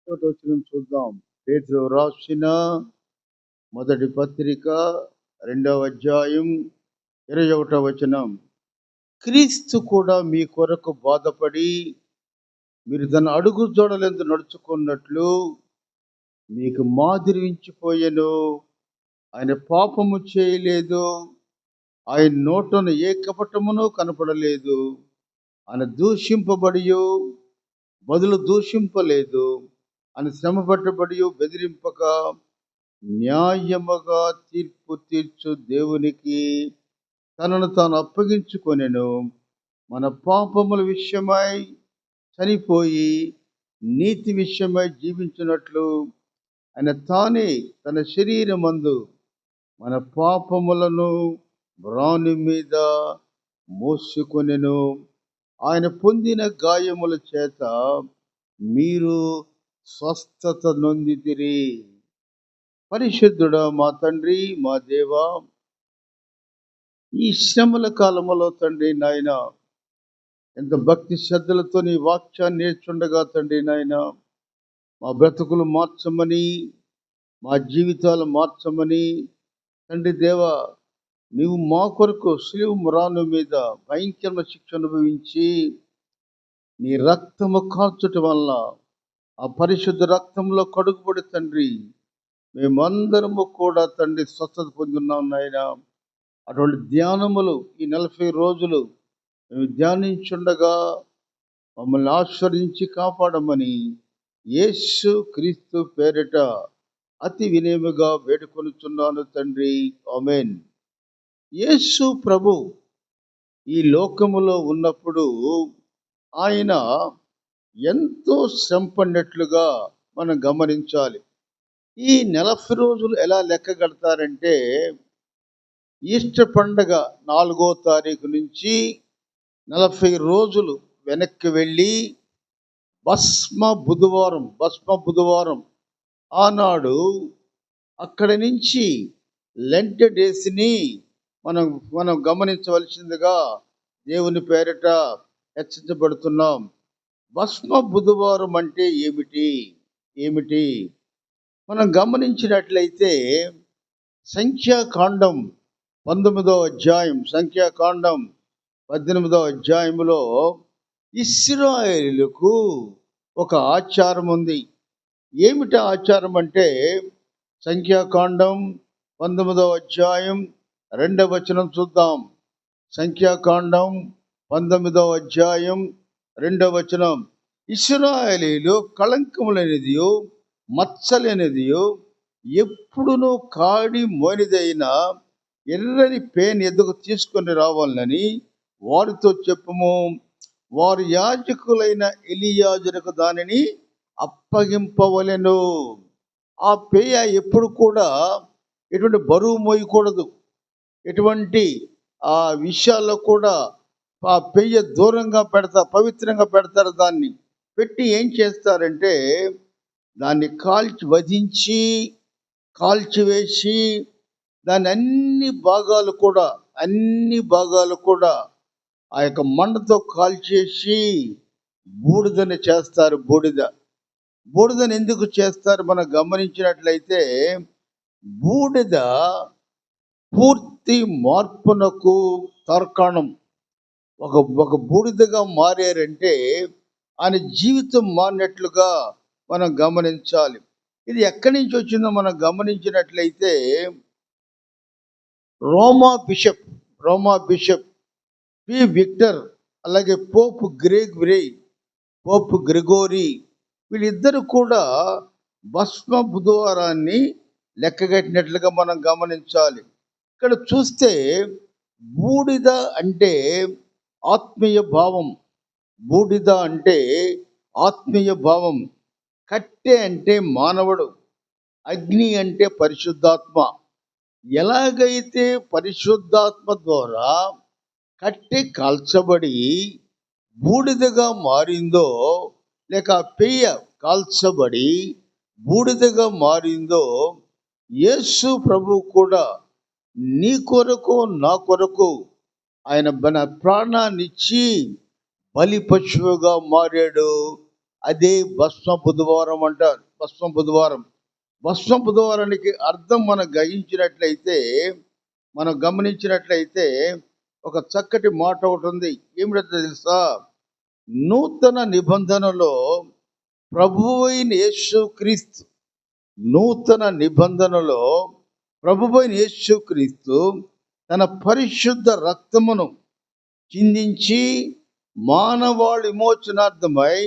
వచనం చూద్దాం. పేతురు రాసిన మొదటి పత్రిక 2వ అధ్యాయం 21వ వచనం. క్రీస్తు కూడా మీ కొరకు బాధపడి మీరు తన అడుగు జోడలందు నడుచుకున్నట్లు మీకు మాదిరి ఉంచిపోయెను. ఆయన పాపము చేయలేదు, ఆయన నోటను ఏ కపటమును కనపడలేదు. ఆయన దూషింపబడి బదులు దూషింపలేదు, ఆయన శ్రమ పట్టబడి బెదిరింపక న్యాయముగా తీర్పు తీర్చు దేవునికి తనను తాను అప్పగించుకొనెను. మన పాపముల విషయమై చనిపోయి నీతి విషయమై జీవించినట్లు ఆయన తానే తన శరీరమందు మన పాపములను వ్రాని మీద మోసుకొనెను. ఆయన పొందిన గాయముల చేత మీరు స్వస్థత నొందితిరి. పరిశుద్ధుడా మా తండ్రి, మా దేవా, ఈ శ్రమల కాలములో తండ్రి నాయన ఎంత భక్తి శ్రద్ధలతో నీ వాక్యాన్ని నేర్చుండగా తండ్రి నాయన మా బ్రతుకులు మార్చమని, మా జీవితాలు మార్చమని తండ్రి దేవా, నీవు మా కొరకు శిలువ మ్రాను మీద భయంకరమైన శిక్ష అనుభవించి నీ రక్తము కార్చటం వల్ల ఆ పరిశుద్ధ రక్తంలో కడుగుబడి తండ్రి మేమందరము కూడా తండ్రి స్వస్థత పొందున్నాం నాయన. అటువంటి ధ్యానములు ఈ 40 రోజులు మేము ధ్యానించుండగా మమ్మల్ని ఆశీర్వదించి కాపాడమని యేసు క్రీస్తు పేరిట అతి వినయముగా వేడుకొనుచున్నాను తండ్రి, ఆమేన్. యేసు ప్రభు ఈ లోకములో ఉన్నప్పుడు ఆయన ఎంతో శ్రమపడినట్లుగా మనం గమనించాలి. ఈ 40 రోజులు ఎలా లెక్క కడతారంటే, ఈస్టర్ పండగ 4వ తారీఖు నుంచి 40 రోజులు వెనక్కి వెళ్ళి భస్మ బుధవారం ఆనాడు అక్కడి నుంచి లెంట్ డేస్ని మనం గమనించవలసిందిగా దేవుని పేరిట హెచ్చరించబడుతున్నాం. భస్మ బుధవారం అంటే ఏమిటి మనం గమనించినట్లయితే సంఖ్యాకాండం 19వ అధ్యాయం, సంఖ్యాకాండం 18వ అధ్యాయంలో ఇశ్రాయేలులకు ఒక ఆచారం ఉంది. ఏమిటి ఆచారం అంటే, సంఖ్యాకాండం 19వ అధ్యాయం 2వ వచనం చూద్దాం. సంఖ్యాకాండం 19వ అధ్యాయం 2వ వచనం. ఇశ్రాయేలీలు కళంకములనేదియో మచ్చలనేదియో ఎప్పుడునూ కాడి మోనిదైన ఎర్రని పేన్ ఎద్దుకు తీసుకొని రావాలని వారితో చెప్పుము. వారు యాజకులైన ఎలియాజరుకు దానిని అప్పగింపవలెను. ఆ పేయ ఎప్పుడు కూడా ఎటువంటి బరువు మోయకూడదు, ఎటువంటి ఆ విషయాల్లో కూడా ఆ పెయ్య దూరంగా పవిత్రంగా పెడతారు. దాన్ని పెట్టి ఏం చేస్తారంటే, దాన్ని కాల్చివేసి దాని అన్ని భాగాలు కూడా ఆ యొక్క మంటతో కాల్చేసి బూడిదని చేస్తారు. బూడిదని ఎందుకు చేస్తారు మనం గమనించినట్లయితే, బూడిద పూర్తి మార్పునకు తార్కాణం. ఒక బూడిదగా మారారంటే ఆయన జీవితం మారినట్లుగా మనం గమనించాలి. ఇది ఎక్కడి నుంచి వచ్చిందో మనం గమనించినట్లయితే, రోమా బిషప్ పి విక్టర్, అలాగే పోప్ గ్రెగోరీ వీళ్ళిద్దరు కూడా భస్మ బుధవారాన్ని లెక్కగట్టినట్లుగా మనం గమనించాలి. ఇక్కడ చూస్తే బూడిద అంటే ఆత్మీయ భావం, కట్టె అంటే మానవుడు, అగ్ని అంటే పరిశుద్ధాత్మ. ఎలాగైతే పరిశుద్ధాత్మ ద్వారా కట్టె కాల్చబడి బూడిదగా మారిందో, లేక పెయ్య కాల్చబడి బూడిదగా మారిందో, యేసు ప్రభు కూడా నీ కొరకు నా కొరకు ఆయన ప్రాణాన్నిచ్చి బలి పశువుగా మారాడు. అదే భస్మ బుధవారం అంటారు. భస్మ బుధవారం. భస్మ బుధవారానికి అర్థం మనం గమనించినట్లయితే ఒక చక్కటి మాట ఒకటి ఉంది. ఏమిటో తెలుసా? నూతన నిబంధనలో ప్రభువైన యేసుక్రీస్తు నూతన నిబంధనలో ప్రభువైన యేసుక్రీస్తు తన పరిశుద్ధ రక్తమును చిందించి మానవాళి విమోచనార్థమై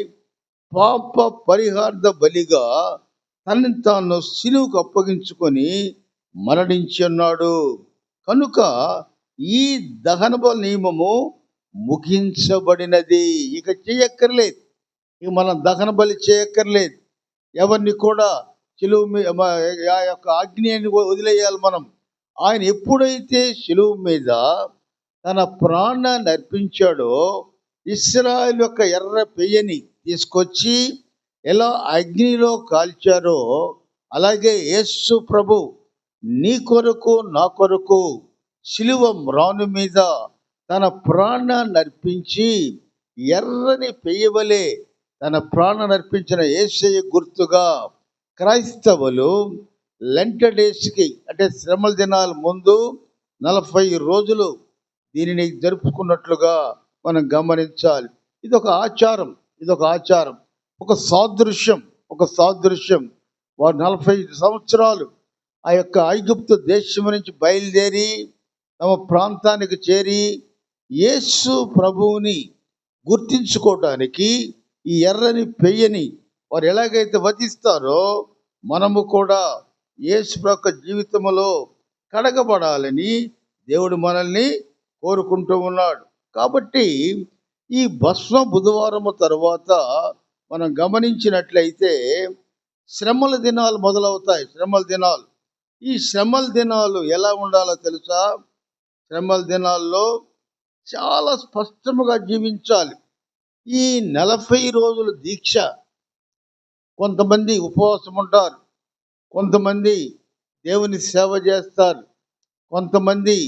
పాప పరిహార్థ బలిగా తనని తాను సిలువకు అప్పగించుకొని మరణించి ఉన్నాడు. కనుక ఈ దహన బలి నియమము ముగించబడినది. ఇక చేయక్కర్లేదు. ఇక మనం దహన బలి చేయక్కర్లేదు. ఎవరిని కూడా శిలువ మీద ఆ యొక్క అగ్నిని వదిలేయాలి మనం. ఆయన ఎప్పుడైతే శిలువ మీద తన ప్రాణాన్ని అర్పించాడో, ఇశ్రాయేలు యొక్క ఎర్ర పెయ్యని తీసుకొచ్చి ఎలా అగ్నిలో కాల్చారో, అలాగే యేసు ప్రభు నీ కొరకు నా కొరకు శిలువ మ్రాను మీద తన ప్రాణాన్ని అర్పించి ఎర్రని పెయ్యవలే తన ప్రాణాన్ని అర్పించిన యేసయ్య గుర్తుగా క్రైస్తవులు లెంట్ డేస్కి, అంటే శ్రమల దినాల ముందు 40 రోజులు దీనిని జరుపుకున్నట్లుగా మనం గమనించాలి. ఇదొక ఆచారం, ఒక సాదృశ్యం. వారు 45 సంవత్సరాలు ఆ యొక్క ఐగుప్తు దేశం నుంచి బయలుదేరి తమ ప్రాంతానికి చేరి యేసు ప్రభువుని గుర్తించుకోవడానికి ఈ ఎర్రని పెయ్యని వారు ఎలాగైతే వధిస్తారో, మనము కూడా యేసు యొక్క జీవితంలో కడగబడాలని దేవుడు మనల్ని కోరుకుంటూ ఉన్నాడు. కాబట్టి ఈ భస్మ బుధవారము తర్వాత మనం గమనించినట్లయితే శ్రమల దినాలు మొదలవుతాయి. ఈ శ్రమల దినాలు ఎలా ఉండాలో తెలుసా? శ్రమల దినాల్లో చాలా స్పష్టముగా జీవించాలి. ఈ 40 రోజుల దీక్ష, కొంతమంది ఉపవాసం ఉంటారు, కొంతమంది దేవుని సేవ చేస్తారు, కొంతమంది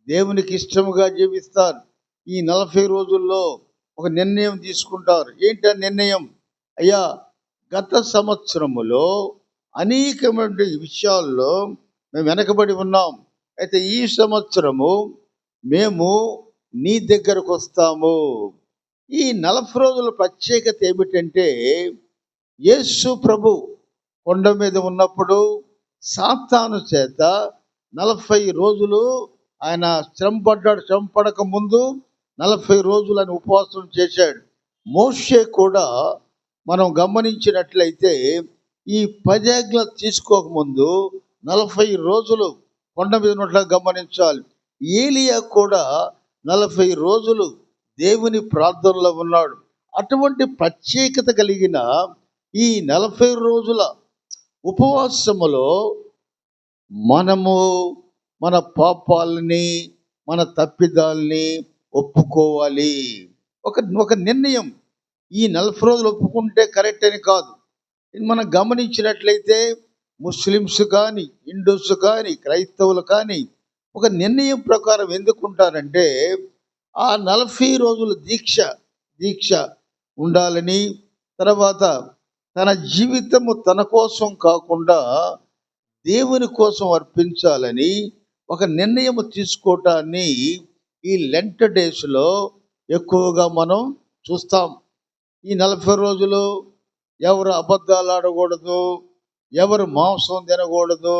దేవునికి ఇష్టముగా జీవిస్తారు. ఈ 40 రోజుల్లో ఒక నిర్ణయం తీసుకుంటారు. ఏంటి ఆ నిర్ణయం? అయ్యా, గత సంవత్సరములో అనేకమైన విషయాల్లో మేము వెనకబడి ఉన్నాం. అయితే ఈ సంవత్సరము మేము నీ దగ్గరకు వస్తాము. ఈ 40 రోజుల ప్రత్యేకత ఏమిటంటే, యేసు ప్రభు కొండ మీద ఉన్నప్పుడు సాతాను చేత 40 రోజులు ఆయన శ్రమపడక ముందు 40 రోజులు ఆయన ఉపవాసం చేశాడు. మోషే కూడా మనం గమనించినట్లయితే ఈ 10 ఆజ్ఞలు తీసుకోకముందు 40 రోజులు కొండ మీద ఉన్నట్లుగా గమనించాలి. ఏలియా కూడా 40 రోజులు దేవుని ప్రార్థనలో ఉన్నాడు. అటువంటి ప్రత్యేకత కలిగిన ఈ 40 రోజుల ఉపవాసములో మనము మన పాపాలని, మన తప్పిదాలని ఒప్పుకోవాలి. ఒక నిర్ణయం. ఈ 40 రోజులు ఒప్పుకుంటే కరెక్ట్ అని కాదు. మనం గమనించినట్లయితే ముస్లిమ్స్ కానీ, హిందూస్ కానీ, క్రైస్తవులు కానీ ఒక నిర్ణయం ప్రకారం ఎందుకుంటారంటే, ఆ 40 రోజుల దీక్ష ఉండాలని, తర్వాత తన జీవితము తన కోసం కాకుండా దేవుని కోసం అర్పించాలని ఒక నిర్ణయం తీసుకోవటాన్ని ఈ లెంట్ డేస్లో ఎక్కువగా మనం చూస్తాం. ఈ 40 రోజులు ఎవరు అబద్ధాలు ఆడకూడదు, ఎవరు మాంసం తినకూడదు,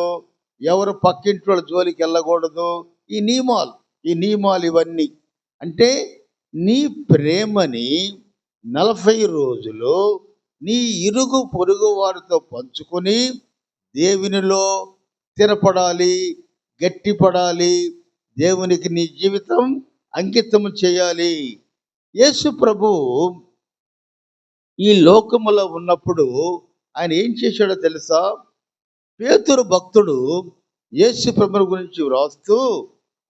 ఎవరు పక్కింటి వాళ్ళ జోలికి వెళ్ళకూడదు. ఈ నియమాలు ఇవన్నీ అంటే నీ ప్రేమని 40 రోజులు నీ ఇరుగు పొరుగు వారితో పంచుకొని దేవునిలో స్థిరపడాలి, గట్టిపడాలి, దేవునికి నీ జీవితం అంకితం చేయాలి. యేసు ప్రభు ఈ లోకములో ఉన్నప్పుడు ఆయన ఏం చేశాడో తెలుసా? పేతురు భక్తుడు యేసు ప్రభువు గురించి వ్రాస్తూ,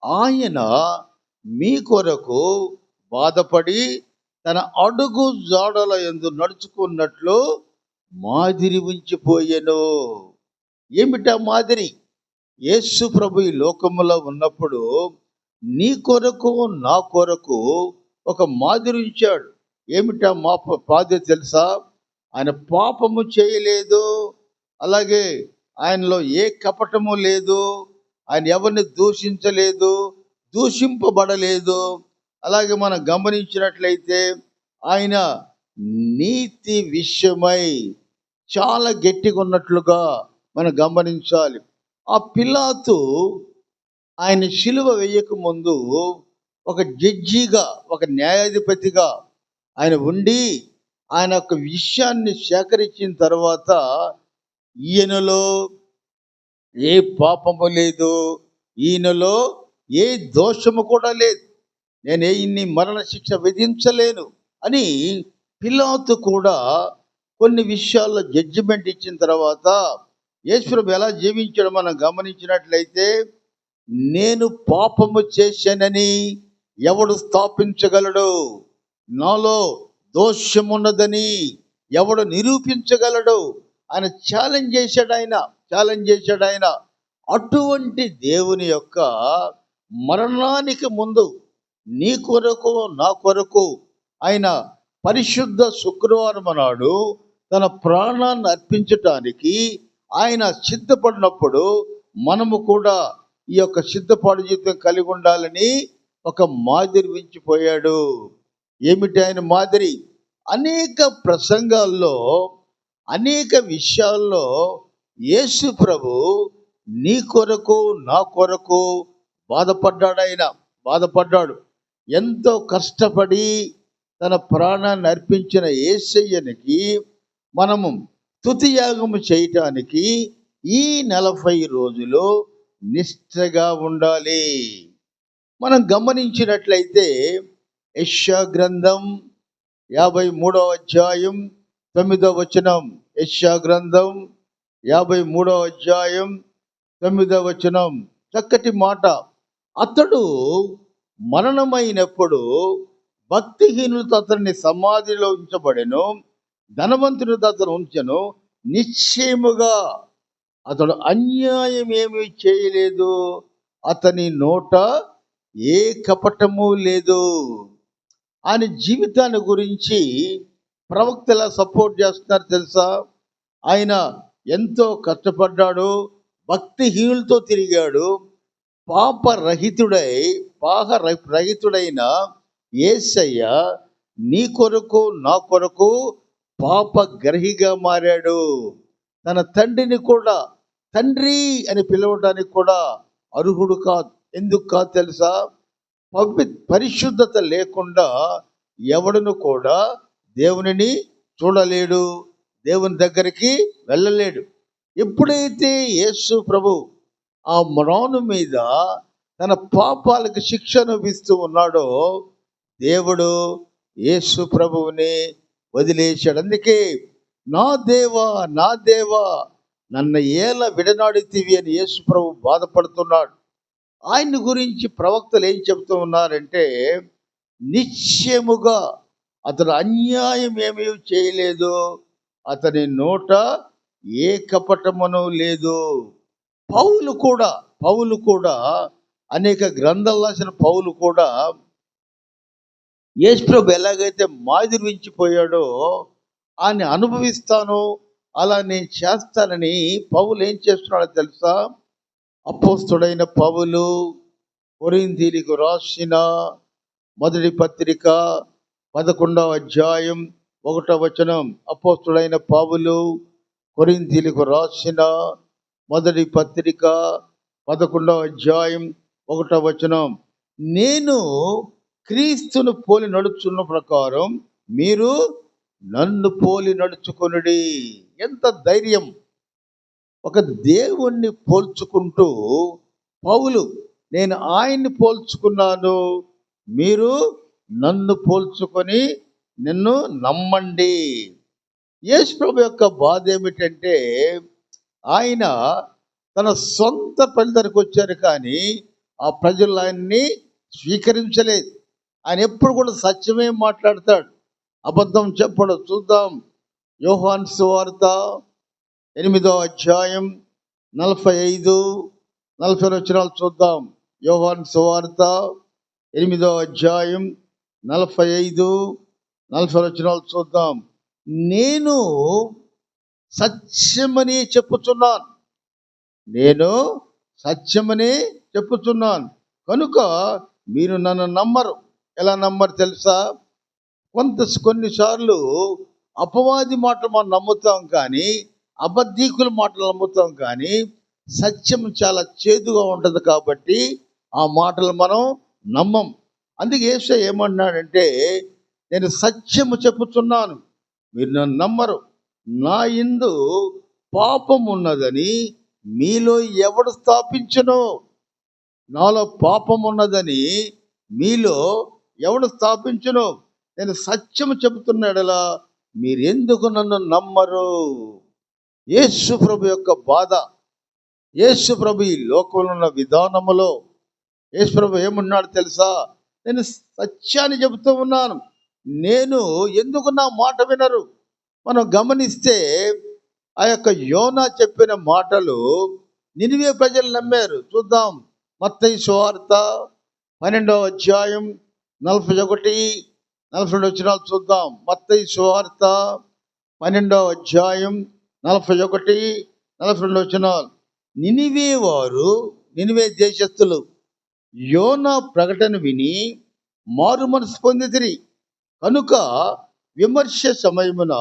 ఆయన మీ కొరకు బాధపడి తన అడుగు జాడల యందు నడుచుకున్నట్లు మాదిరి ఉంచిపోయెను. ఏమిటా మాదిరి? యేసు ప్రభు ఈ లోకములో ఉన్నప్పుడు నీ కొరకు నా కొరకు ఒక మాదిరి ఉంచాడు. ఏమిటా మాదిరి తెలుసా? ఆయన పాపము చేయలేదు, అలాగే ఆయనలో ఏ కపటము లేదు, ఆయన ఎవరిని దూషించలేదు, దూషింపబడలేదు. అలాగే మనం గమనించినట్లయితే ఆయన నీతి విషయమై చాలా గట్టిగా ఉన్నట్లుగా మనం గమనించాలి. ఆ పిలాతు ఆయన శిలువ వేయక ముందు ఒక జడ్జిగా, ఒక న్యాయాధిపతిగా ఆయన ఉండి ఆయన ఒక విషయాన్ని సేకరించిన తర్వాత ఈయనలో ఏ పాపము లేదు, ఈయనలో ఏ దోషము కూడా లేదు, నేను ఇన్ని మరణ శిక్ష విధించలేను అని పిలాతు కూడా కొన్ని విషయాల్లో జడ్జిమెంట్ ఇచ్చిన తర్వాత యేసుప్రభు ఎలా జీవించడం మనం గమనించినట్లయితే, నేను పాపము చేశానని ఎవడు స్థాపించగలడు, నాలో దోషమున్నదని ఎవడు నిరూపించగలడు ఆయన ఛాలెంజ్ చేశాడు ఆయన. అటువంటి దేవుని యొక్క మరణానికి ముందు నీ కొరకు నా కొరకు ఆయన పరిశుద్ధ శుక్రవారం నాడు తన ప్రాణాన్ని అర్పించటానికి ఆయన సిద్ధపడినప్పుడు మనము కూడా ఈ యొక్క సిద్ధపాటు జీవితం కలిగి ఉండాలని ఒక మాదిరి వించిపోయాడు. ఏమిటి ఆయన మాదిరి? అనేక ప్రసంగాల్లో, అనేక విషయాల్లో యేసు ప్రభు నీ కొరకు నా కొరకు బాధపడ్డాడు. ఎంతో కష్టపడి తన ప్రాణాన్ని అర్పించిన యేసయ్యనికి మనము స్తుతియాగము చేయటానికి ఈ 40 రోజులు నిష్ఠగా ఉండాలి. మనం గమనించినట్లయితే యెషయా గ్రంథం 53వ అధ్యాయం 9వ వచనం. యెషయా గ్రంథం 53వ అధ్యాయం 9వ వచనం. చక్కటి మాట. అతడు మరణమైనప్పుడు భక్తిహీనులతో అతన్ని సమాధిలో ఉంచబడెను, ధనవంతునితో అతను ఉంచెను. నిశ్చయముగా అతడు అన్యాయం ఏమీ చేయలేదు, అతని నోట ఏ కపటము లేదు. ఆయన జీవితాన్ని గురించి ప్రవక్తలా సపోర్ట్ చేస్తున్నారు తెలుసా? ఆయన ఎంతో కష్టపడ్డాడు, భక్తిహీనులతో తిరిగాడు, పాపరహితుడైన యేసయ్య నీ కొరకు నా కొరకు పాపగ్రహిగా మారాడు. తన తండ్రిని కూడా తండ్రి అని పిలవడానికి కూడా అర్హుడు కాదు. ఎందుకు కాదు తెలుసా? పరిశుద్ధత లేకుండా ఎవడును కూడా దేవునిని చూడలేడు, దేవుని దగ్గరికి వెళ్ళలేడు. ఎప్పుడైతే యేసు ప్రభు ఆ మ్రాను మీద తన పాపాలకు శిక్ష అనుభవిస్తూ ఉన్నాడో దేవుడు యేసు ప్రభువుని వదిలేశాడు. అందుకే నా దేవా నన్ను ఏల విడనాడితివి అని యేసు ప్రభు బాధపడుతున్నాడు. ఆయన్ని గురించి ప్రవక్తలు ఏం చెబుతూ ఉన్నారంటే, నిశ్చయముగా అతడు అన్యాయం ఏమీ చేయలేదు, అతని నోట ఏ కపటమును లేదు. పౌలు కూడా అనేక గ్రంథాలు రాసిన పౌలు కూడా యేసు ప్రభు ఎలాగైతే మాదిరివించిపోయాడో ఆయన అనుభవిస్తాను, అలా నేను చేస్తానని పౌలు ఏం చేస్తున్నాడో తెలుసా? అపోస్తుడైన పౌలు కొరింథీయులకు రాసిన మొదటి పత్రిక 11వ అధ్యాయం 1వ వచనం. అపోస్తుడైన పౌలు కొరింథీయులకు రాసిన మొదటి పత్రిక 11వ అధ్యాయం 1వ వచనం. నేను క్రీస్తును పోలి నడుచున్న ప్రకారం మీరు నన్ను పోలి నడుచుకొనుడి. ఎంత ధైర్యం! ఒక దేవుణ్ణి పోల్చుకుంటూ పౌలు, నేను ఆయన్ని పోల్చుకున్నాను, మీరు నన్ను పోల్చుకొని నిన్ను నమ్మండి. యేసు ప్రభు యొక్క బాధ ఏమిటంటే, ఆయన తన సొంత ప్రజలకు వచ్చారు కానీ ఆ ప్రజలు ఆయన్ని స్వీకరించలేదు. ఆయన ఎప్పుడు కూడా సత్యమే మాట్లాడతాడు, అబద్ధం చెప్పడు. చూద్దాం యోహాను సువార్త 8వ అధ్యాయం 45-40 వచనాలు చూద్దాం. యోహాను సువార్త 8వ అధ్యాయం 45-40 వచనాలు చూద్దాం. నేను సత్యమని చెప్పుచున్నాను. నేను సత్యమని చెప్పుచున్నాను కనుక మీరు నన్ను నమ్మరు. ఎలా నమ్మరు తెలుసా? కొన్నిసార్లు అపవాది మాటలు మనం నమ్ముతాం, కానీ అబద్ధీకుల మాటలు నమ్ముతాం, కానీ సత్యం చాలా చేదుగా ఉంటుంది కాబట్టి ఆ మాటలు మనం నమ్మం. అందుకే యేసయ్య ఏమన్నాడంటే, నేను సత్యము చెప్పుచున్నాను, మీరు నన్ను నమ్మరు. నా యందు పాపం ఉన్నదని మీలో ఎవడు స్థాపించును? నాలో పాపం ఉన్నదని మీలో ఎవడు స్థాపించును? నేను సత్యము చెబుతున్నాడలా మీరెందుకు నన్ను నమ్మరు? యేసు ప్రభు యొక్క బాధ, యేసు ప్రభు ఈ లోకంలో ఉన్న విధానములో యేసు ప్రభు ఏమన్నాడు తెలుసా? నేను సత్యాన్ని చెబుతూ ఉన్నాను, నేను ఎందుకు నా మాట వినరు? మనం గమనిస్తే ఆ యొక్క యోనా చెప్పిన మాటలు నినివే ప్రజలు నమ్మారు. చూద్దాం, మత్తయి సువార్త 12వ అధ్యాయం 41, 42 వచనాలు చూద్దాం. మత్తయి సువార్త 12వ అధ్యాయం 41, 42 వచనాలు. నినివే వారు, నినివే దేశస్థులు యోనా ప్రకటన విని మారు మనసు పొందితిరి కనుక విమర్శ సమయమున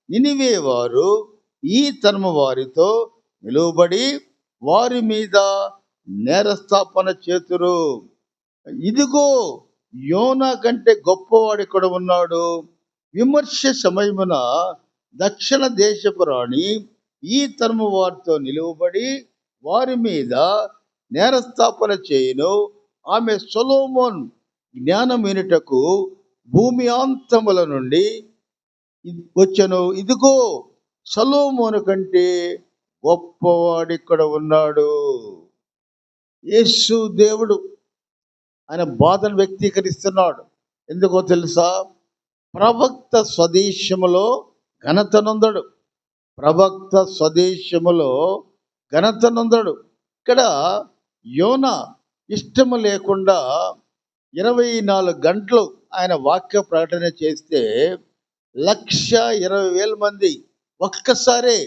నినివే వారు ఈ తరము వారితో నిలువబడి వారి మీద నేరస్థాపన చేతురు. ఇదిగో, యోనా కంటే గొప్పవాడు ఇక్కడ ఉన్నాడు. విమర్శ సమయమున దక్షిణ దేశపు రాణి ఈ తరము వారితో నిలువబడి వారి మీద నేరస్థాపన చేయును. ఆమె సొలొమోన్ జ్ఞానం వినుటకు భూమి అంతముల నుండి వచ్చెను. ఇదిగో, సొలొమోను కంటే గొప్పవాడు ఇక్కడ ఉన్నాడు. యేసు దేవుడు ఆయన బాధను వ్యక్తీకరిస్తున్నాడు. ఎందుకో తెలుసా? ప్రవక్త స్వదేశములో ఘనతనొందడు. ప్రవక్త స్వదేశములో ఘనతనొందడు. ఇక్కడ యోనా ఇష్టము లేకుండా 24 గంటలు ఆయన వాక్య ప్రకటన చేస్తే 1,20,000 మంది ఒక్కసారే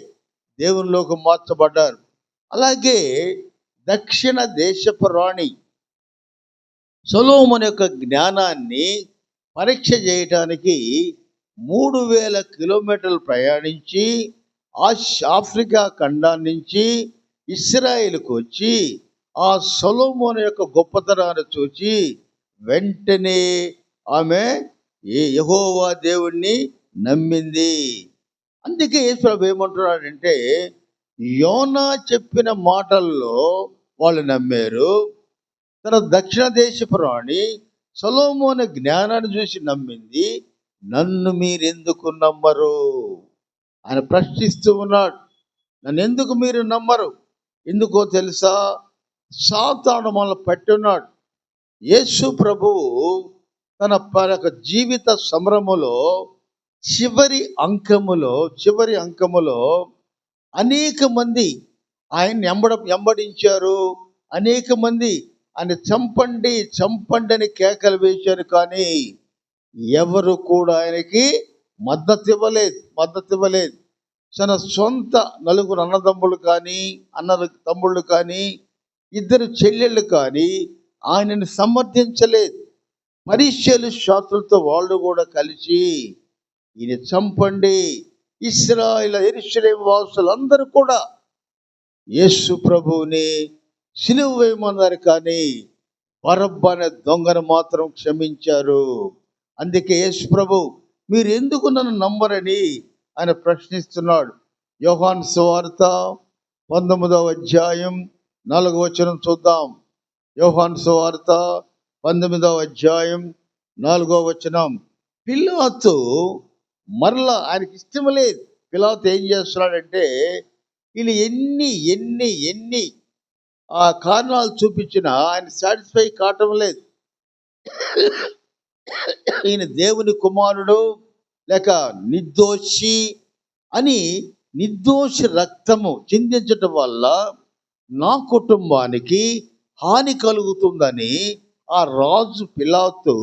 దేవునిలోకి మార్చబడ్డారు. అలాగే దక్షిణ దేశపు రాణి సొలొమోను యొక్క జ్ఞానాన్ని పరీక్ష చేయటానికి 3,000 కిలోమీటర్లు ప్రయాణించి ఆఫ్రికా ఖండాన్ని నుంచి ఇశ్రాయేలుకు వచ్చి ఆ సొలొమోను యొక్క గొప్పతనాన్ని చూచి వెంటనే ఆమె యెహోవా దేవుణ్ణి నమ్మింది. అందుకే యేసు ప్రభు ఏమంటున్నాడంటే, యోనా చెప్పిన మాటల్లో వాళ్ళు నమ్మారు. తన దక్షిణ దేశపు రాణి సొలొమోను జ్ఞానాన్ని చూసి నమ్మింది. నన్ను మీరెందుకు నమ్మరు? ఆయన ప్రశ్నిస్తూ ఉన్నాడు, నన్ను ఎందుకు మీరు నమ్మరు? ఎందుకో తెలుసా? సాతాను మనల్ని పట్టున్నాడు. యేసు ప్రభువు తన జీవిత సమరములో చివరి అంకములో అనేక మంది ఆయన్ని వెంబడించారు. అనేక మంది ఆయన చంపండి అని కేకలు వేశారు, కానీ ఎవరు కూడా ఆయనకి మద్దతు ఇవ్వలేదు. తన సొంత 4 అన్నదమ్ములు కానీ తమ్ముళ్ళు కానీ 2 చెల్లెళ్ళు కానీ ఆయనని సమర్థించలేదు. పరిసయ్యులు శాస్త్రులతో వాళ్ళు కూడా కలిసి ఈయన చంపండి, యెరూషలేము వాసులందరూ కూడా యేసు ప్రభువుని సిలువ వేయమన్నారు, కానీ బరబ్బా అనే దొంగను మాత్రం క్షమించారు. అందుకే యేసు ప్రభు మీరు ఎందుకు నన్ను నమ్మరని ఆయన ప్రశ్నిస్తున్నాడు. యోహాను సువార్త 19వ అధ్యాయం 4వ వచనం చూద్దాం. యోహాను సువార్త 19వ అధ్యాయం 4వ వచనం. పిలాతు మరలా ఆయనకి ఇష్టం లేదు. పిలాతు ఏం చేస్తున్నాడంటే, వీళ్ళు ఎన్ని కారణాలు చూపించినా ఆయన సాటిస్ఫై కావటం లేదు. ఈయన దేవుని కుమారుడు లేక నిర్దోషి అని నిర్దోషి రక్తము చిందించటం వల్ల నా కుటుంబానికి హాని కలుగుతుందని ఆ రాజు పిలాతు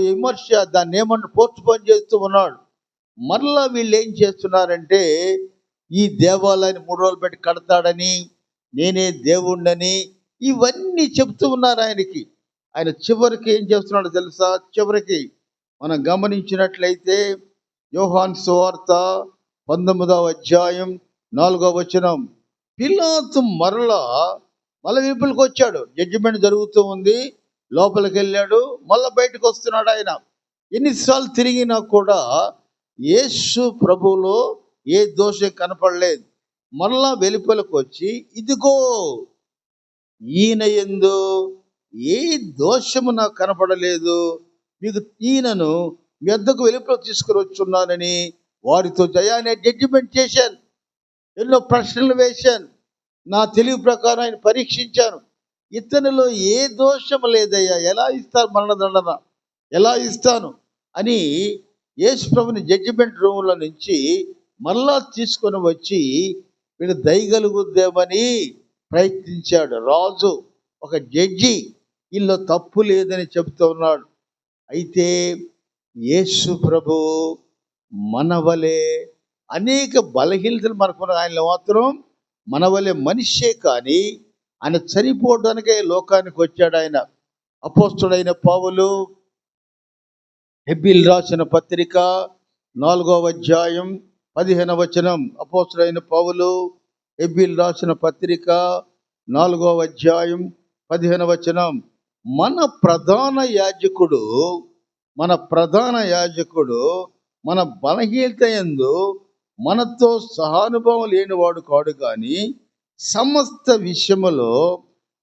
విమర్శ దాన్ని పోస్ట్ పోన్ చేస్తూ ఉన్నాడు. మరలా వీళ్ళు ఏం చేస్తున్నారంటే ఈ దేవాలయాన్ని 3 రోజులు పెట్టి కడతాడని, నేనే దేవుణ్ణని ఇవన్నీ చెప్తూ ఉన్నారు ఆయనకి. ఆయన చివరికి ఏం చేస్తున్నాడో తెలుసా? చివరికి మనం గమనించినట్లయితే యోహాను సువార్త 19వ అధ్యాయం 4వ వచనం, పిలాతు మరలా వెలుపలికి వచ్చాడు. జడ్జిమెంట్ జరుగుతూ ఉంది, లోపలికి వెళ్ళాడు, మళ్ళీ బయటకు వస్తున్నాడు ఆయన. ఎన్నిసార్లు తిరిగినా కూడా యేసు ప్రభువులో ఏ దోషం కనపడలేదు. మరలా వెలుపలికి వచ్చి, ఇదిగో ఈయన యందు ఏ దోషము నాకు కనపడలేదు, మీకు ఈయనను మీ వద్దకు వెలుపల తీసుకుని వచ్చున్నానని వారితో జయాన్ని జడ్జిమెంట్ చేశాను. ఎన్నో ప్రశ్నలు వేశాను, నా తెలివి ప్రకారం ఆయన పరీక్షించాను. ఇతనిలో ఏ దోషము లేదయ్యా, ఎలా ఇస్తారు మరణదండన, ఎలా ఇస్తాను అని యేసు ప్రభుని జడ్జిమెంట్ రూమ్లో నుంచి మళ్ళా తీసుకొని వచ్చి వీడు దయగలుగుద్దామని ప్రయత్నించాడు. రాజు, ఒక జడ్జి వీళ్ళు తప్పు లేదని చెబుతూ ఉన్నాడు. అయితే యేసు ప్రభు మనవలే అనేక బలహీనతలు మనకున్న, ఆయనలో మాత్రం మనవలే మనిషే, కానీ ఆయన చనిపోవడానికే లోకానికి వచ్చాడు. ఆయన అపోస్తుడైన పౌలు హెబ్రీయులకు రాసిన పత్రిక 4వ అధ్యాయం 15వ వచనం, అపోస్తుడైన పౌలు హెబ్రీయులకు రాసిన పత్రిక 4వ అధ్యాయం 15వ వచనం, మన ప్రధాన యాజకుడు మన బలహీనత యందు మనతో సహానుభవం లేనివాడు కాడు, కానీ సమస్త విషయములో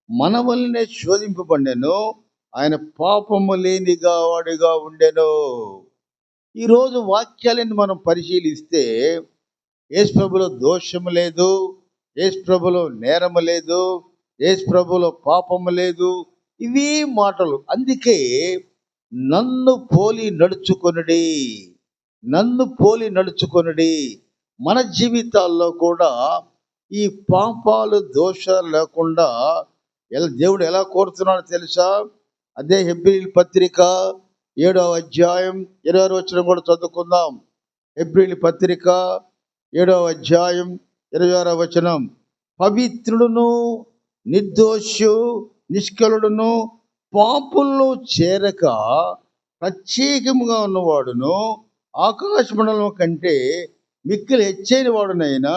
మన వల్లనే శోధింపబడెను, ఆయన పాపము లేనిగా వాడిగా ఉండెను. ఈరోజు వాక్యాలను మనం పరిశీలిస్తే యేసు ప్రభులో దోషము లేదు, యేసు ప్రభులో నేరము లేదు, యేసు ప్రభులో పాపము లేదు, ఇవే మాటలు. అందుకే నన్ను పోలి నడుచుకొనుడి. మన జీవితాల్లో కూడా ఈ పాపాలు దోషాలు లేకుండా దేవుడు ఎలా కోరుతున్నాడో తెలుసా? అదే హెబ్రీయుల పత్రిక 7వ అధ్యాయం 26వ వచనం కూడా చదువుకుందాం. హెబ్రీయుల పత్రిక 7వ అధ్యాయం 26వ వచనం, పవిత్రుడును నిర్దోషు నిష్కలుడును పాపుల్లో చేరక ప్రత్యేకముగా ఉన్నవాడును ఆకాశమండలం కంటే మిక్కిలి హెచ్చైన వాడునైనా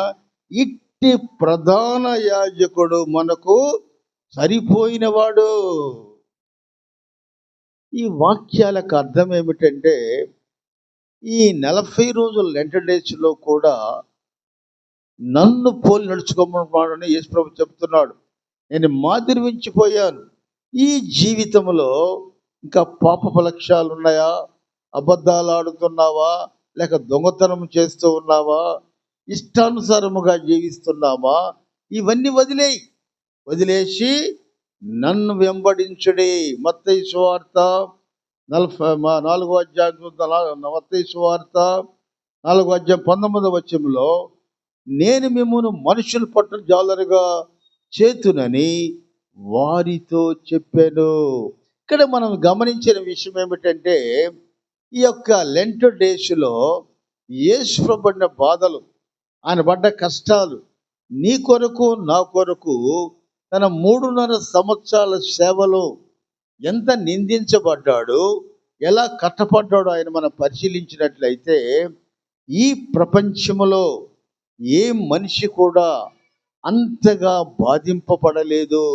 ఇట్టి ప్రధాన యాజకుడు మనకు సరిపోయినవాడు. ఈ వాక్యాలకు అర్థం ఏమిటంటే, ఈ 40 రోజుల లెంట్ డేస్లో కూడా నన్ను పోలి నడుచుకోమని యేసు ప్రభు చెప్తున్నాడు. నేను మాదిరివించిపోయాను. ఈ జీవితంలో ఇంకా పాపపు లక్ష్యాలు ఉన్నాయా? అబద్ధాలు ఆడుతున్నావా? లేక దొంగతనం చేస్తూ ఉన్నావా? ఇష్టానుసారముగా జీవిస్తున్నావా? ఇవన్నీ వదిలేసి నన్ను వెంబడించుడి. మత్తయి సువార్త 4వ అధ్యాయం, మత్తయి సువార్త 4వ అధ్యాయం 19వ వచనంలో, నేను మిమ్మును మనుషుల పట్ల జాలరుగా చేతునని వారితో చెప్పాను. ఇక్కడ మనం గమనించిన విషయం ఏమిటంటే, ఈ యొక్క లెంట్ డేస్లో యేసు ప్రభు పడిన బాధలు, ఆయన పడ్డ కష్టాలు, నీ కొరకు నా కొరకు తన 3.5 సంవత్సరాల సేవలో ఎంత నిందించబడ్డాడు, ఎలా కట్టపడ్డాడు ఆయన మనం పరిశీలించినట్లయితే, ఈ ప్రపంచంలో ఏ మనిషి కూడా అంతగా బాధింపబడలేదు.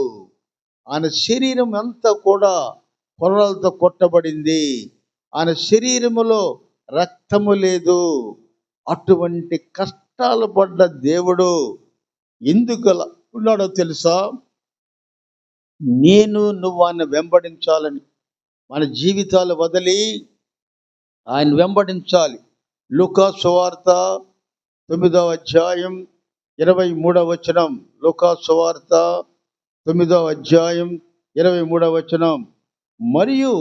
ఆయన శరీరం అంతా కూడా కొర్రలతో కొట్టబడింది, ఆయన శరీరములో రక్తము లేదు. అటువంటి కష్టాలు పడ్డ దేవుడు ఎందుకు ఉన్నాడో తెలుసా? నువ్వు ఆయన వెంబడించాలని, మన జీవితాలు వదిలి ఆయన వెంబడించాలి. లూకా సువార్త 9వ అధ్యాయం 23వ వచనం, లూకా సువార్త 9వ అధ్యాయం 23వ వచనం, మరియు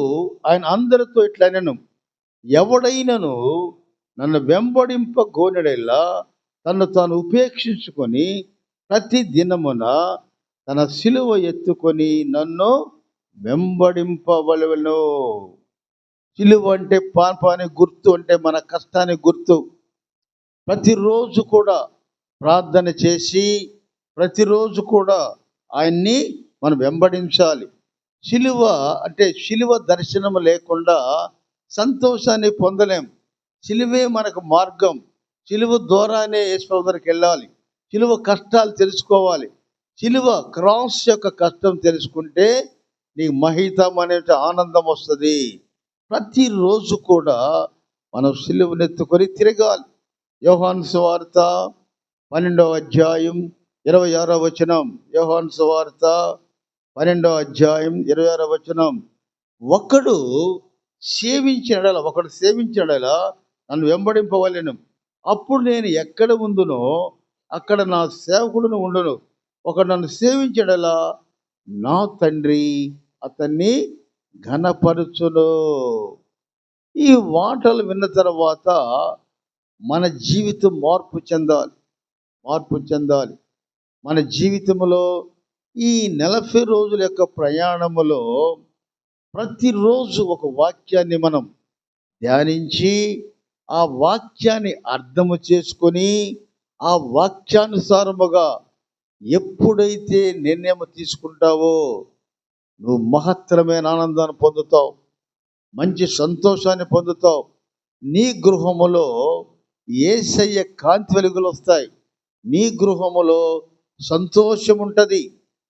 ఆయన అందరితో ఇట్లనెను, ఎవడైనను నన్ను వెంబడింపగోనెడలా తను తాను ఉపేక్షించుకొని ప్రతి దినమున తన సిలువ ఎత్తుకొని నన్ను వెంబడింపవలెను. సిలువ అంటే పాపానికి గుర్తు, అంటే మన కష్టానికి గుర్తు. ప్రతిరోజు కూడా ప్రార్థన చేసి ప్రతిరోజు కూడా ఆయన్ని మనం వెంబడించాలి. సిలువ అంటే సిలువ దర్శనం లేకుండా సంతోషాన్ని పొందలేం. సిలువే మనకు మార్గం. సిలువ ద్వారానే యేసు దగ్గరికి వెళ్ళాలి. సిలువ కష్టాలు తెలుసుకోవాలి. సిలువ క్రాస్ యొక్క కష్టం తెలుసుకుంటే నీకు మహితం అనే ఆనందం వస్తుంది. ప్రతిరోజు కూడా మనం సిలువనెత్తుకొని తిరగాలి. యోహాను సువార్త 12వ అధ్యాయం 26వ వచనం. యోహాను సువార్త 12వ అధ్యాయం 26వ వచనం. ఒకడు సేవించినడలా నన్ను వెంబడింపవలెను. అప్పుడు నేను ఎక్కడ ఉందునో అక్కడ నా సేవకుడును ఉండును. ఒకడు నన్ను సేవించడలా నా తండ్రి అతన్ని ఘనపరచును. ఈ మాటలు విన్న తర్వాత మన జీవితం మార్పు చెందాలి. మన జీవితంలో ఈ 40 రోజుల యొక్క ప్రయాణములో ప్రతిరోజు ఒక వాక్యాన్ని మనం ధ్యానించి ఆ వాక్యాన్ని అర్థము చేసుకొని ఆ వాక్యానుసారముగా ఎప్పుడైతే నిర్ణయం తీసుకుంటావో నువ్వు మహత్తరమైన ఆనందాన్ని పొందుతావు, మంచి సంతోషాన్ని పొందుతావు. నీ గృహములో యేసయ్య కాంతి వెలుగులు వస్తాయి. నీ గృహములో సంతోషం ఉంటుంది.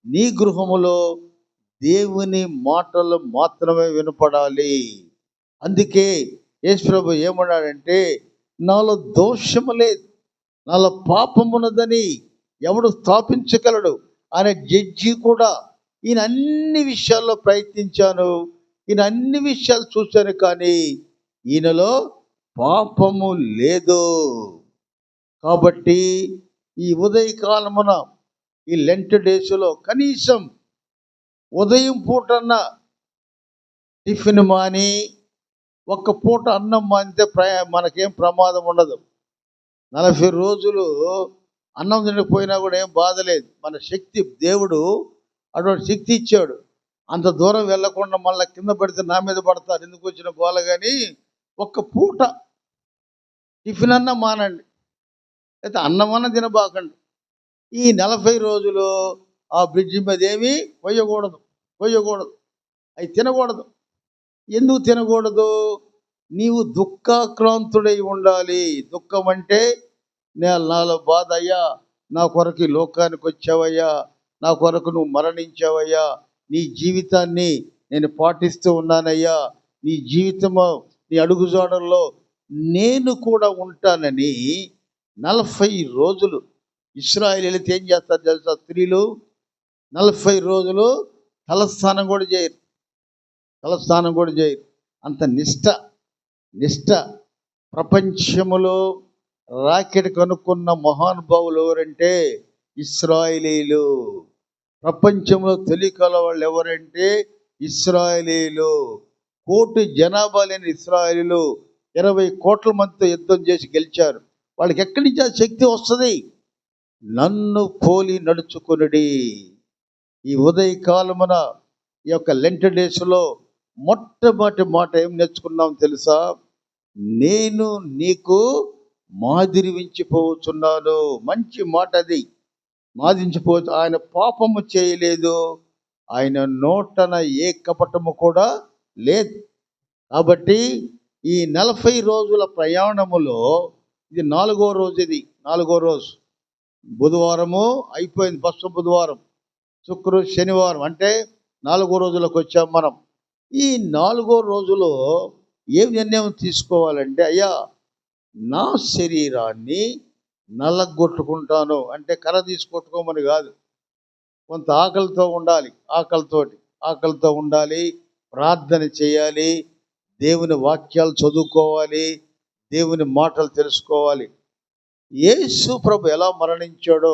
నీ గృహములో దేవుని మాటలు మాత్రమే వినపడాలి. అందుకే యేసు ప్రభు ఏమన్నాడంటే, నాలో దోషము లేదు, నాలో పాపమున్నదని ఎవడు స్థాపించగలడు అనే జడ్జి కూడా ఈయన అన్ని విషయాల్లో ప్రయత్నించాను, ఈయన అన్ని విషయాలు చూశాను, కానీ ఈయనలో పాపము లేదు. కాబట్టి ఈ ఉదయకాలమున ఈ లెంట్ డేస్లో కనీసం ఉదయం పూటన్న టిఫిన్ మాని ఒక్క పూట అన్నం మానితే మనకేం ప్రమాదం ఉండదు. 40 రోజులు అన్నం తినకపోయినా కూడా ఏం బాధ లేదు. మన శక్తి, దేవుడు అటువంటి శక్తి ఇచ్చాడు. అంత దూరం వెళ్ళకుండా మళ్ళీ కింద పడితే నా మీద పడతారు, ఎందుకు వచ్చిన గోల. కానీ ఒక్క పూట టిఫిన్ అన్న మానండి, అయితే అన్నమన్న తినబాకండి. ఈ 40 రోజులు ఆ బ్రిడ్జి మీద ఏమీ పోయకూడదు, అవి తినకూడదు. ఎందుకు తినకూడదు? నీవు దుఃఖాక్రాంతుడై ఉండాలి. దుఃఖం అంటే నాలో బాధ, అయ్యా నా కొరకు ఈ లోకానికి వచ్చావయ్యా, నా కొరకు నువ్వు మరణించావయ్యా, నీ జీవితాన్ని నేను పాటిస్తూ ఉన్నానయ్యా, నీ జీవితము నీ అడుగుజాడల్లో నేను కూడా ఉంటానని 40 రోజులు ఇశ్రాయేలీయులు ఏం చేస్తారు తెలుసా? స్త్రీలు 40 రోజులు తలస్నానం కూడా చేయరు. అంత నిష్ట. ప్రపంచములో రాకెట్ కనుక్కున్న మహానుభావులు ఎవరంటే ఇశ్రాయేలీయులు. ప్రపంచంలో తెలియకల వాళ్ళు ఎవరంటే ఇశ్రాయేలీయులు. 1 కోటి జనాభా లేని ఇశ్రాయేలీయులు 20 కోట్ల మందితో యుద్ధం చేసి గెలిచారు. వాళ్ళకి ఎక్కడి నుంచి ఆ శక్తి వస్తుంది? నన్ను పోలి నడుచుకునుడి. ఈ ఉదయకాలమున ఈ యొక్క లెంట్ డేస్లో మొట్టమొదటి మాట ఏం నేర్చుకున్నాం తెలుసా? నేను నీకు మాదిరి వించిపోతున్నాను. మంచి మాట అది. మాదించిపోవచ్చు. ఆయన పాపము చేయలేదు, ఆయన నోటన ఏ కపటము కూడా లేదు. కాబట్టి ఈ 40 రోజుల ప్రయాణములో ఇది 4వ రోజు. బుధవారము అయిపోయింది, ఫస్ట్ బుధవారం, శనివారం, అంటే 4వ రోజులకు వచ్చాం మనం. ఈ 4వ రోజులో ఏం నిర్ణయం తీసుకోవాలంటే, అయ్యా నా శరీరాన్ని నల్లగొట్టుకుంటాను, అంటే కర్ర తీసుకొట్టుకోమని కాదు, కొంత ఆకలితో ఉండాలి, ప్రార్థన చేయాలి, దేవుని వాక్యాలు చదువుకోవాలి, దేవుని మాటలు తెలుసుకోవాలి. యేసు ప్రభు ఎలా మరణించాడో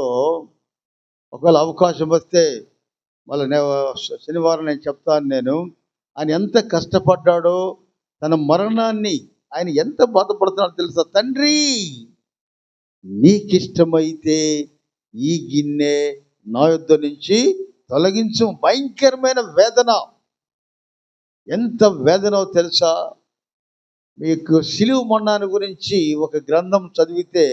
ఒకవేళ అవకాశం వస్తే మళ్ళీ శనివారం నేను చెప్తాను. ఆయన ఎంత కష్టపడ్డాడో, తన మరణాన్ని ఆయన ఎంత బాధపడుతున్నాడో తెలుసా? తండ్రి నీకిష్టమైతే ఈ గిన్నె నా యొద్ద నుంచి తొలగించు. భయంకరమైన వేదన. ఎంత వేదనో తెలుసా? మీకు సిలువ మరణాన్ని గురించి ఒక గ్రంథం చదివితే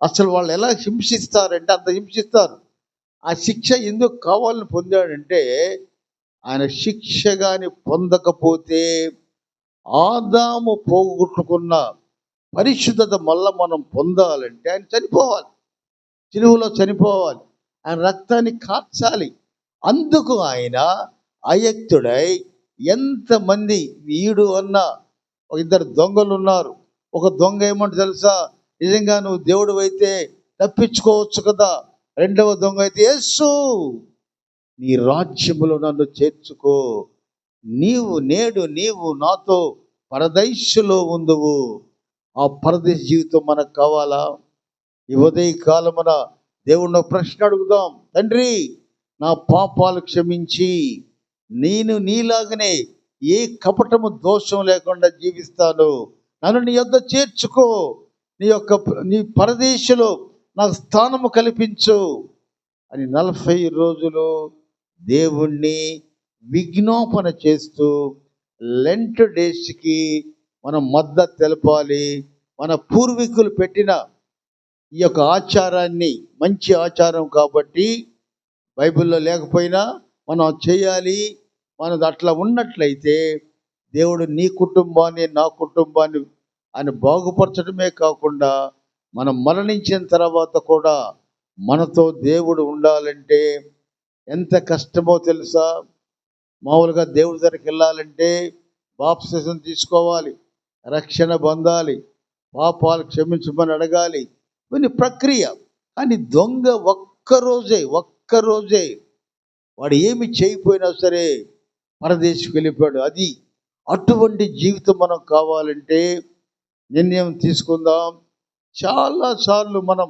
అసలు వాళ్ళు ఎలా హింసిస్తారంటే అంత హింసిస్తారు. ఆ శిక్ష ఎందుకు కావాలని పొందాడంటే, ఆయన శిక్ష కానీ పొందకపోతే ఆదాము పోగొట్టుకున్న పరిశుద్ధత మళ్ళా మనం పొందాలంటే ఆయన చనిపోవాలి, సిలువలో చనిపోవాలి, ఆయన రక్తాన్ని కార్చాలి. అందుకు ఆయన అయక్తుడై ఎంతమంది వీడు అన్న ఇద్దరు దొంగలు ఉన్నారు. ఒక దొంగ ఏమంటే తెలుసా, నిజంగా నువ్వు దేవుడు అయితే తప్పించుకోవచ్చు కదా. రెండవ దొంగ అయితే, యేసు నీ రాజ్యములో నన్ను చేర్చుకో, నీవు నాతో పరదైస్సులో ఉందువు. ఆ పరదేశ జీవితం మనకు కావాలా? ఈ ఉదయ కాలమున దేవుణ్ణి ప్రశ్న అడుగుదాం. తండ్రి, నా పాపాలు క్షమించి నేను నీలాగనే ఏ కపటము దోషం లేకుండా జీవిస్తాను, నన్ను నీ యొద్ద చేర్చుకో, నీ పరదేశంలో నాకు స్థానము కల్పించు అని 40 రోజులు దేవుణ్ణి విజ్ఞాపన చేస్తూ లెంట్ డేస్కి మనం మద్దతు తెలపాలి. మన పూర్వీకులు పెట్టిన ఈ యొక్క ఆచారాన్ని, మంచి ఆచారం కాబట్టి బైబిల్లో లేకపోయినా మనం చేయాలి. మనది అట్లా ఉన్నట్లయితే దేవుడు నీ కుటుంబాన్ని, నా కుటుంబాన్ని ఆయన బాగుపరచడమే కాకుండా మనం మరణించిన తర్వాత కూడా మనతో దేవుడు ఉండాలంటే ఎంత కష్టమో తెలుసా? మామూలుగా దేవుడి దగ్గరికి వెళ్ళాలంటే బాప్తిసం తీసుకోవాలి, రక్షణ పొందాలి, పాపాలు క్షమించమని అడగాలి, కొన్ని ప్రక్రియ. కానీ దొంగ ఒక్కరోజే వాడు ఏమి చేయకపోయినా సరే పరదేశికి వెళ్ళిపోయాడు. అది అటువంటి జీవితం మనం కావాలంటే నిర్ణయం తీసుకుందాం. చాలాసార్లు మనం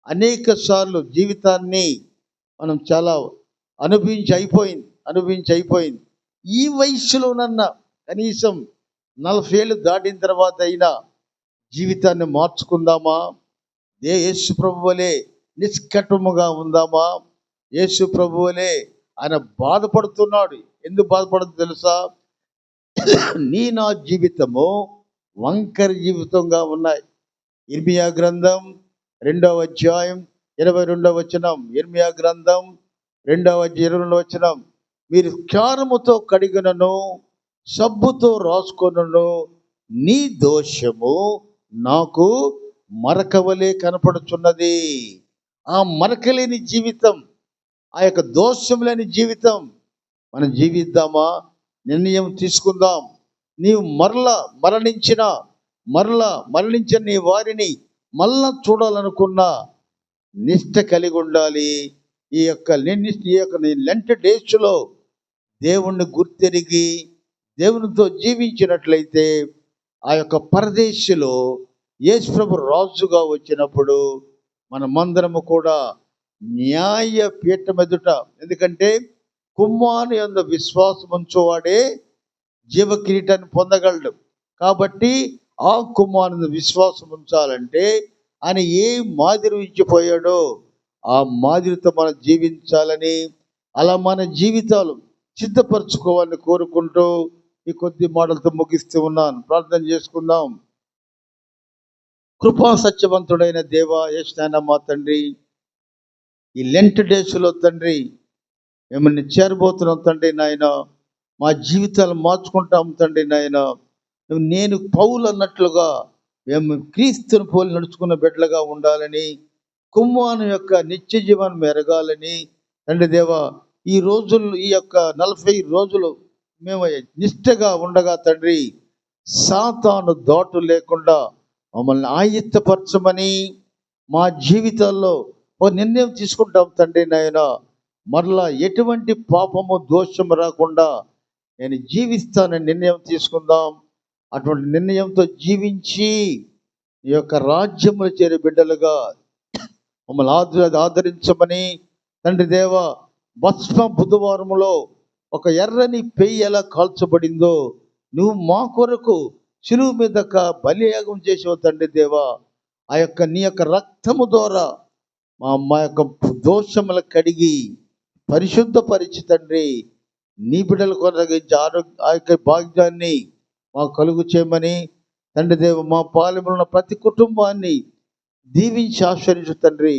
అనేక సార్లు జీవితాన్ని మనం చాలా అనుభవించి అయిపోయింది. ఈ వయసులోనన్నా కనీసం 40 ఏళ్ళు దాటిన తర్వాత అయినా జీవితాన్ని మార్చుకుందామా? యేసు ప్రభువులే నిష్కటముగా ఉందామా? యేసు ప్రభువులే ఆయన బాధపడుతున్నాడు. ఎందుకు బాధపడుతుంది తెలుసా? నా జీవితము వంకర జీవితంగా ఉన్నాయి. ఇర్మియా గ్రంథం 2వ అధ్యాయం 22వ వచనం. ఇర్మియా గ్రంథం 2వ అధ్యాయం 22వ వచనం. మీరు క్షారముతో కడిగినను సబ్బుతో రాసుకొనను నీ దోషము నాకు మరకవలే కనపడుచున్నది. ఆ మరకలేని జీవితం, ఆ యొక్క దోషం లేని జీవితం మనం జీవిద్దామా? నిర్ణయం తీసుకుందాం. నీవు మరణించిన నీ వారిని మళ్ళా చూడాలనుకున్నా నిష్ట కలిగి ఉండాలి. ఈ యొక్క లెంట్ డేస్లో దేవుణ్ణి గుర్తెరిగి దేవునితో జీవించినట్లయితే ఆ యొక్క పరదేశంలో యేసు ప్రభు రాజుగా వచ్చినప్పుడు మనమందరము కూడా న్యాయ పీఠం ఎదుట, ఎందుకంటే కుమారుని యందు విశ్వాసం ఉంచువాడే జీవ కిరీటాన్ని పొందగలడు. కాబట్టి ఆ కుమారుని విశ్వాసం ఉంచాలంటే ఆయన ఏ మాదిరి ఇచ్చిపోయాడో ఆ మాదిరితో మనం జీవించాలని, అలా మన జీవితాలు సిద్ధపరచుకోవాలని కోరుకుంటూ ఈ కొద్ది మాటలతో ముగిస్తూ ఉన్నాను. ప్రార్థన చేసుకుందాం. కృపా సత్యవంతుడైన దేవా, యేసునాయన మా తండ్రి, ఈ లెంట్ డేస్లో తండ్రి మిమ్మల్ని చేరబోతున్నాం తండ్రి. నాయన మా జీవితాలు మార్చుకుంటాం తండ్రి. నాయన నేను పౌలు అన్నట్లుగా మేము క్రీస్తుని పోలి నడుచుకున్న బిడ్డలుగా ఉండాలని, కుమారుని యొక్క నిత్య జీవనం ఎరగాలని తండ్రి దేవా, ఈ రోజుల్లో ఈ యొక్క 40 రోజులు మేము నిష్ఠగా ఉండగా తండ్రి, సాతాను దాటు లేకుండా మమ్మల్ని ఆయుత్తపరచమని మా జీవితాల్లో ఒక నిర్ణయం తీసుకుంటాం తండ్రి. నాయన మరలా ఎటువంటి పాపము దోషము రాకుండా నేను జీవిస్తానని నిర్ణయం తీసుకుందాం. అటువంటి నిర్ణయంతో జీవించి ఈ యొక్క రాజ్యములు చేరే బిడ్డలుగా మమ్మల్ని ఆదరించమని తండ్రి దేవ, భస్మ బుధవారములో ఒక ఎర్రని పెయ్యి ఎలా కాల్చబడిందో నువ్వు మా కొరకు శిలువ మీద బలియాగం చేసావు తండ్రి దేవా. ఆ యొక్క నీ యొక్క రక్తము ద్వారా మా యొక్క దోషములు కడిగి పరిశుద్ధపరిచి తండ్రి నీ బిడ్డలు కొనగించి ఆ యొక్క భాగ్యాన్ని మాకు కలుగు చేయమని తండ్రి దేవ మా పాలెంలో ఉన్న ప్రతి కుటుంబాన్ని దీవించి ఆశ్రయించు తండ్రి.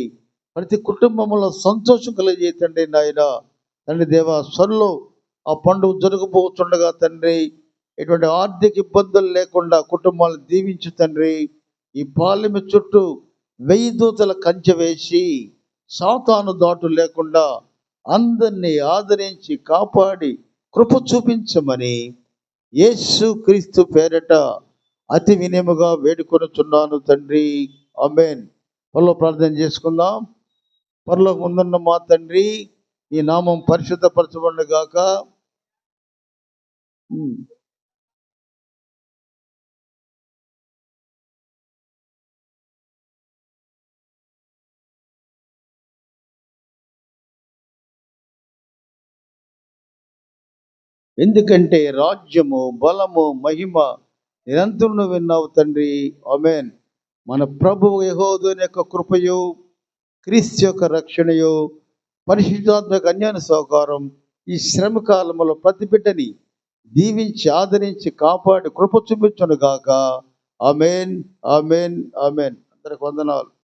ప్రతి కుటుంబంలో సంతోషం కలిగే తండ్రి నాయన. తండ్రి దేవ సొల్లో ఆ పండుగ జరగబోతుండగా తండ్రి ఎటువంటి ఆర్థిక ఇబ్బందులు లేకుండా కుటుంబాలను దీవించు తండ్రి. ఈ పాలెము చుట్టూ 1000 దూతల కంచె వేసి సాతాను దాటు లేకుండా అందరినీ ఆదరించి కాపాడి కృప చూపించమని యేసు క్రీస్తు పేరట అతి వినయముగా వేడుకొనుచున్నాను తండ్రి. ఆమేన్. పరలో ప్రార్థన చేసుకుందాం. పరలోకం ముందున్న మా తండ్రి, ఈ నామం పరిశుద్ధపరచబడును గాక. ఎందుకంటే రాజ్యము, బలము, మహిమ నిరంతరం విన్నావు తండ్రి. ఆమేన్. మన ప్రభువు యెహోవాని యొక్క కృపయు, క్రీస్తు యొక్క రక్షణయు, పరిశుద్ధాత్మ యొక్క అన్యోన్య సహకారం ఈ శ్రమ కాలంలో ప్రతి బిడ్డని దీవించి ఆదరించి కాపాడి కృప చూపించును గాక. ఆమేన్, ఆమేన్, ఆమేన్. అందరికి వందనాలు.